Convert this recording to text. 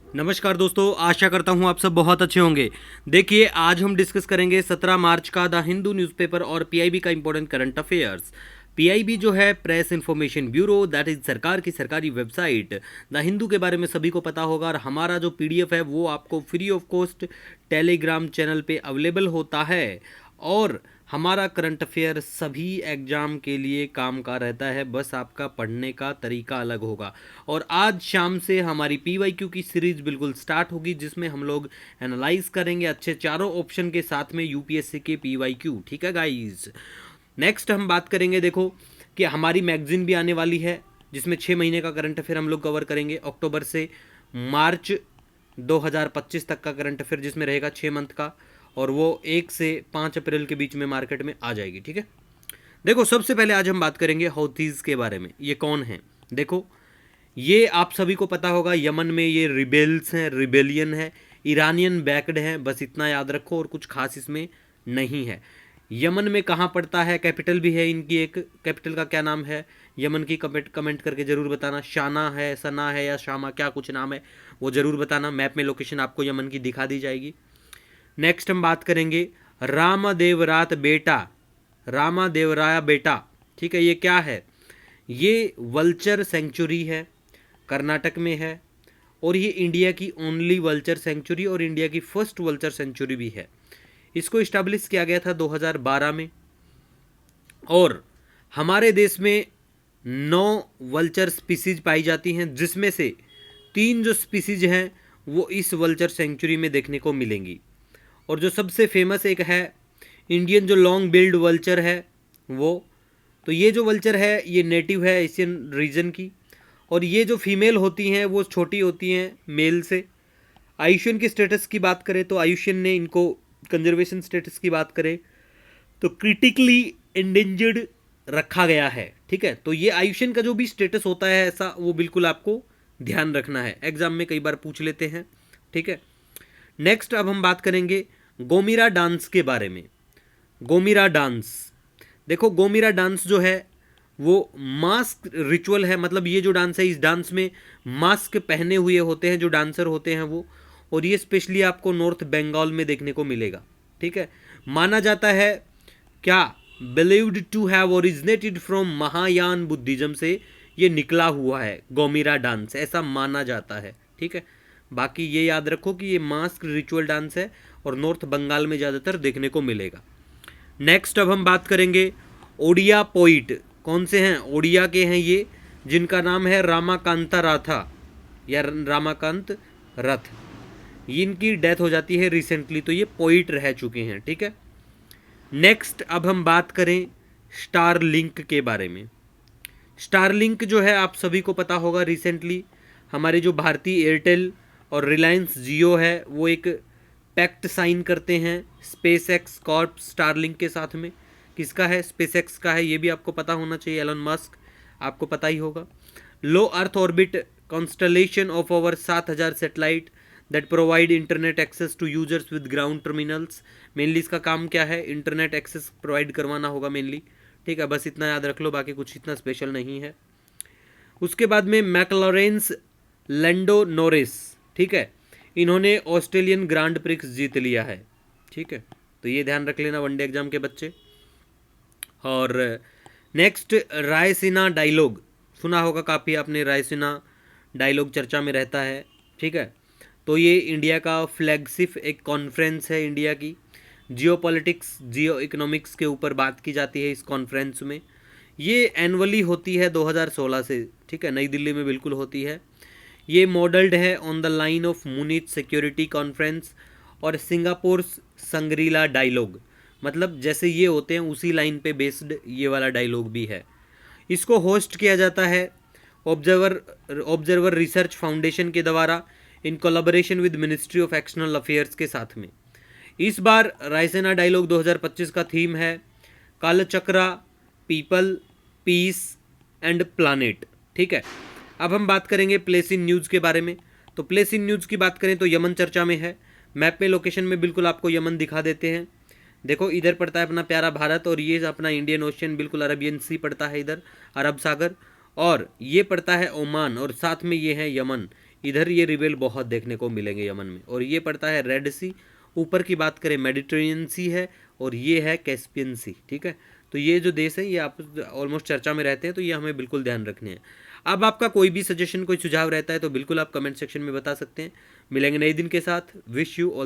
नमस्कार दोस्तों, आशा करता हूँ आप सब बहुत अच्छे होंगे। देखिए, आज हम डिस्कस करेंगे 17 मार्च का द हिंदू न्यूज़पेपर और पीआईबी का इंपॉर्टेंट करंट अफेयर्स। पीआईबी जो है press information bureau, that is सरकार की सरकारी वेबसाइट। द हिंदू के बारे में सभी को पता होगा और हमारा जो पीडीएफ है वो आपको free of cost Telegram channel पे अवेलेबल होता है। और हमारा करंट अफेयर सभी एग्जाम के लिए काम का रहता है, बस आपका पढ़ने का तरीका अलग होगा। और आज शाम से हमारी पीवाईक्यू की सीरीज बिल्कुल स्टार्ट होगी, जिसमें हम लोग एनालाइज करेंगे अच्छे चारों ऑप्शन के साथ में यूपीएससी के पीवाईक्यू। ठीक है गाइज, नेक्स्ट हम बात करेंगे, देखो कि हमारी मैगजीन भी आने वाली है जिसमें 6 महीने का करंट अफेयर हम लोग कवर करेंगे, अक्टूबर से मार्च 2025 तक का करंट अफेयर जिसमें रहेगा 6 मंथ का, और वो 1 से 5 अप्रैल के बीच में मार्केट में आ जाएगी। ठीक है, देखो सबसे पहले आज हम बात करेंगे हौथीज के बारे में। ये कौन है? देखो, ये आप सभी को पता होगा, यमन में ये रिबेल्स हैं, रिबेलियन है, ईरानियन बैक्ड है, बस इतना याद रखो और कुछ खास इसमें नहीं है। यमन में कहाँ पड़ता है, कैपिटल भी है इनकी, एक कैपिटल का क्या नाम है यमन की, कमेंट करके ज़रूर बताना। शाना है, सना है या शामा, क्या कुछ नाम है वो ज़रूर बताना। मैप में लोकेशन आपको यमन की दिखा दी जाएगी। नेक्स्ट हम बात करेंगे रामादेवरात बेटा, रामादेवराया बेटा। ठीक है, ये क्या है? ये वल्चर सेंचुरी है, कर्नाटक में है, और ये इंडिया की ओनली वल्चर सेंचुरी और इंडिया की फर्स्ट वल्चर सेंचुरी भी है। इसको इस्टेब्लिश किया गया था 2012 में, और हमारे देश में 9 वल्चर स्पीसीज पाई जाती हैं, जिसमें से 3 जो स्पीसीज हैं वो इस वल्चर सेंचुरी में देखने को मिलेंगी। और जो सबसे फेमस एक है इंडियन जो लॉन्ग बिल्ड वल्चर है वो, तो ये जो वल्चर है ये नेटिव है एशियन रीजन की, और ये जो फीमेल होती हैं वो छोटी होती हैं मेल से। आयुष्यन की स्टेटस की बात करें तो आयुष्यन ने इनको कंजर्वेशन स्टेटस की बात करें तो क्रिटिकली एंडेंजर्ड रखा गया है। ठीक है, तो ये आयुष्यन का जो भी स्टेटस होता है ऐसा, वो बिल्कुल आपको ध्यान रखना है, एग्जाम में कई बार पूछ लेते हैं। ठीक है, नेक्स्ट अब हम बात करेंगे गोमीरा डांस के बारे में। गोमीरा डांस, देखो गोमीरा डांस जो है वो मास्क रिचुअल है, मतलब ये जो डांस है इस डांस में मास्क पहने हुए होते हैं जो डांसर होते हैं वो, और ये स्पेशली आपको नॉर्थ बंगाल में देखने को मिलेगा। ठीक है, माना जाता है क्या, believed to have originated from Mahayana Buddhism से ये निकला हुआ है गोमीरा डांस, ऐसा माना जाता है। ठीक है, बाकी ये याद रखो कि ये मास्क रिचुअल डांस है और नॉर्थ बंगाल में ज़्यादातर देखने को मिलेगा। नेक्स्ट अब हम बात करेंगे ओडिया पोइट। कौन से हैं? ओडिया के हैं ये, जिनका नाम है रामाकांता राथा या रामाकांत रथ। इनकी डेथ हो जाती है रिसेंटली, तो ये पोइट रह चुके हैं। ठीक है, नेक्स्ट अब हम बात करें स्टारलिंक के बारे में। स्टारलिंक जो है आप सभी को पता होगा, रिसेंटली हमारे जो भारतीय एयरटेल और रिलायंस जियो है वो एक पैक्ट साइन करते हैं स्पेस एक्स कॉर्प स्टारलिंक के साथ में। किसका है? स्पेस एक्स का है, ये भी आपको पता होना चाहिए, एलन मस्क, आपको पता ही होगा। Low earth orbit constellation of over 7000 satellite that provide internet access to users with ground terminals. Mainly इसका काम क्या है? इंटरनेट एक्सेस प्रोवाइड करवाना होगा मेनली। ठीक है, बस इतना याद रख लो, बाकी कुछ इतना स्पेशल नहीं है। उसके बाद में मैकलॉरेंस लैंडो नोरिस, ठीक है, इन्होंने ऑस्ट्रेलियन ग्रांड प्रिक्स जीत लिया है। ठीक है, तो ये ध्यान रख लेना वनडे एग्जाम के बच्चे। और नेक्स्ट रायसीना डायलॉग, सुना होगा काफ़ी आपने, रायसीना डायलॉग चर्चा में रहता है। ठीक है, तो ये इंडिया का फ्लैगशिप एक कॉन्फ्रेंस है इंडिया की, जियोपॉलिटिक्स जियो इकोनॉमिक्स के ऊपर बात की जाती है इस कॉन्फ्रेंस में। ये एनुअली होती है 2016 से। ठीक है, नई दिल्ली में बिल्कुल होती है। ये मॉडल्ड है on the line of Munich security conference और सिंगापुर संग्रीला डायलॉग, मतलब जैसे ये होते हैं उसी लाइन पे बेस्ड ये वाला डायलॉग भी है। इसको होस्ट किया जाता है ऑब्जर्वर रिसर्च फाउंडेशन के द्वारा in collaboration with ministry of external affairs के साथ में। इस बार रायसेना डायलॉग 2025 का थीम है कालचक्रा, पीपल, पीस एंड प्लानेट। ठीक है, अब हम बात करेंगे प्लेस इन न्यूज़ के बारे में। तो प्लेस इन न्यूज़ की बात करें तो यमन चर्चा में है, मैप में लोकेशन में बिल्कुल आपको यमन दिखा देते हैं। देखो इधर पड़ता है अपना प्यारा भारत, और ये अपना इंडियन ओशियन बिल्कुल अरबियन सी पड़ता है इधर, अरब सागर, और ये पड़ता है ओमान, और साथ में ये है यमन। इधर ये रिबेल बहुत देखने को मिलेंगे यमन में। और ये पड़ता है रेड सी, ऊपर की बात करें मेडिटेरेनियन सी है, और ये है कैस्पियन सी। ठीक है, तो ये जो देश है ये आप ऑलमोस्ट चर्चा में रहते हैं, तो ये हमें बिल्कुल ध्यान रखने हैं। अब आपका कोई भी सजेशन, कोई सुझाव रहता है तो बिल्कुल आप कमेंट सेक्शन में बता सकते हैं। मिलेंगे नए दिन के साथ। Wish you all